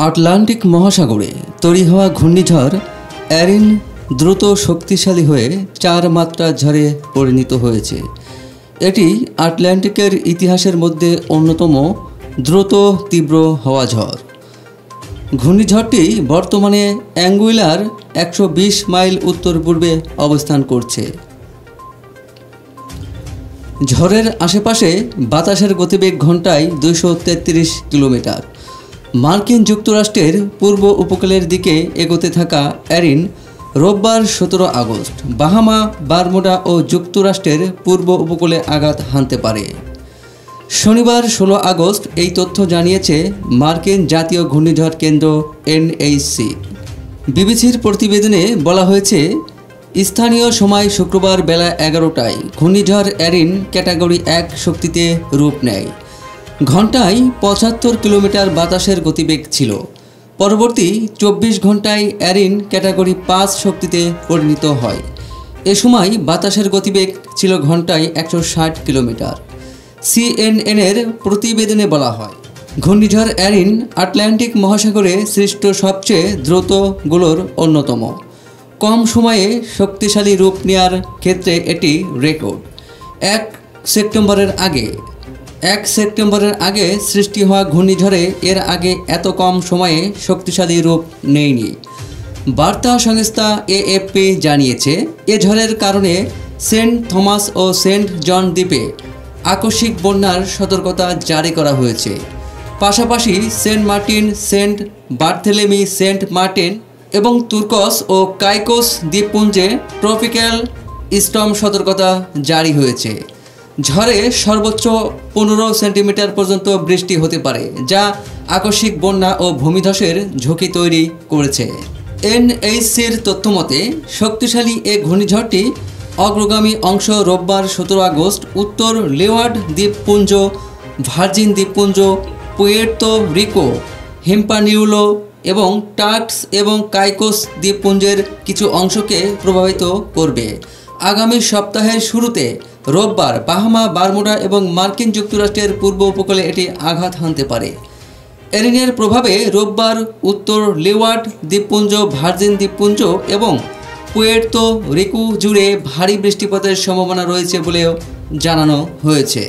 Atlantic মহাসাগরে তৈরি হওয়া ঘূর্ণিঝড় এরিন দ্রুত শক্তিশালী হয়ে 4 মাত্রা ঝড়ে পরিণত হয়েছে। এটি আটলান্টিকের ইতিহাসের মধ্যে অন্যতম দ্রুত তীব্র হওয়া ঝড়। ঘূর্ণিঝড়টি বর্তমানে অ্যাঙ্গুইলার 120 মাইল উত্তর পূর্বে অবস্থান করছে। ঝড়ের আশেপাশে বাতাসের গতিবেগ ঘন্টায় 233 কিলোমিটার। মার্কিন যুক্তরাষ্ট্রের পূর্ব উপকূলের দিকে এগোতে থাকা এরিন রোববার 17 আগস্ট বাহামা, বারমুডা ও যুক্তরাষ্ট্রের পূর্ব উপকূলে আঘাত হানতে পারে। শনিবার 16 আগস্ট এই তথ্য জানিয়েছে মার্কিন জাতীয় ঘূর্ণিঝড় কেন্দ্র NHC। বিবিসির প্রতিবেদনে বলা হয়েছে, স্থানীয় সময় শুক্রবার বেলা 11টায় ঘূর্ণিঝড় এরিন ক্যাটাগরি 1 শক্তিতে রূপ নেয়। ঘন্টায় 75 কিলোমিটার বাতাসের গতিবেগ ছিল। পরবর্তী 24 ঘন্টায় এরিন ক্যাটাগরি 5 শক্তিতে পরিণত হয়। এ সময় বাতাসের গতিবেগ ছিল ঘন্টায় 160 কিলোমিটার। CNN-এর প্রতিবেদনে বলা হয়, ঘূর্ণিঝড় এরিন আটলান্টিক মহাসাগরে সৃষ্ট সবচেয়ে দ্রুতগুলোর অন্যতম। কম সময়ে শক্তিশালী রূপ নেওয়ার ক্ষেত্রে এটি রেকর্ড। 1 সেপ্টেম্বরের আগে সৃষ্টি হওয়া ঘূর্ণিঝড়ে এর আগে এত কম সময়ে শক্তিশালী রূপ নেয়নি। বার্তা সংস্থা AFP জানিয়েছে, এ ঝড়ের কারণে সেন্ট থমাস ও সেন্ট জন দ্বীপে আকস্মিক বন্যার সতর্কতা জারি করা হয়েছে। পাশাপাশি Saint Martin, Saint Barthelemy, Saint Martin এবং তুর্কস ও কাইকোস দ্বীপপুঞ্জে ট্রপিক্যাল স্টর্ম সতর্কতা জারি হয়েছে। ঝড়ে সর্বোচ্চ 15 সেন্টিমিটার পর্যন্ত বৃষ্টি হতে পারে, যা আকস্মিক বন্যা ও ভূমিধসের ঝুঁকি তৈরি করেছে। NHCর তথ্যমতে শক্তিশালী এ ঘূর্ণিঝড়টি অগ্রগামী অংশ রোববার 17 আগস্ট উত্তর লেওয়ার্ড দ্বীপপুঞ্জ, ভার্জিন দ্বীপপুঞ্জ, পুয়ের্তো রিকো, হিস্পানিউলা এবং টার্কস এবং কাইকোস দ্বীপপুঞ্জের কিছু অংশকে প্রভাবিত করবে। আগামী সপ্তাহের শুরুতে রোববার বাহামা, বারমুডা এবং মার্কিন যুক্তরাষ্ট্রের পূর্ব উপকূলে এটি আঘাত হানতে পারে। এরিনের প্রভাবে রোববার উত্তর লেওয়ার্ড দ্বীপপুঞ্জ, ভার্জিন দ্বীপপুঞ্জ এবং পুয়ের্তো রিকো জুড়ে ভারী বৃষ্টিপাতের সম্ভাবনা রয়েছে বলেও জানানো হয়েছে।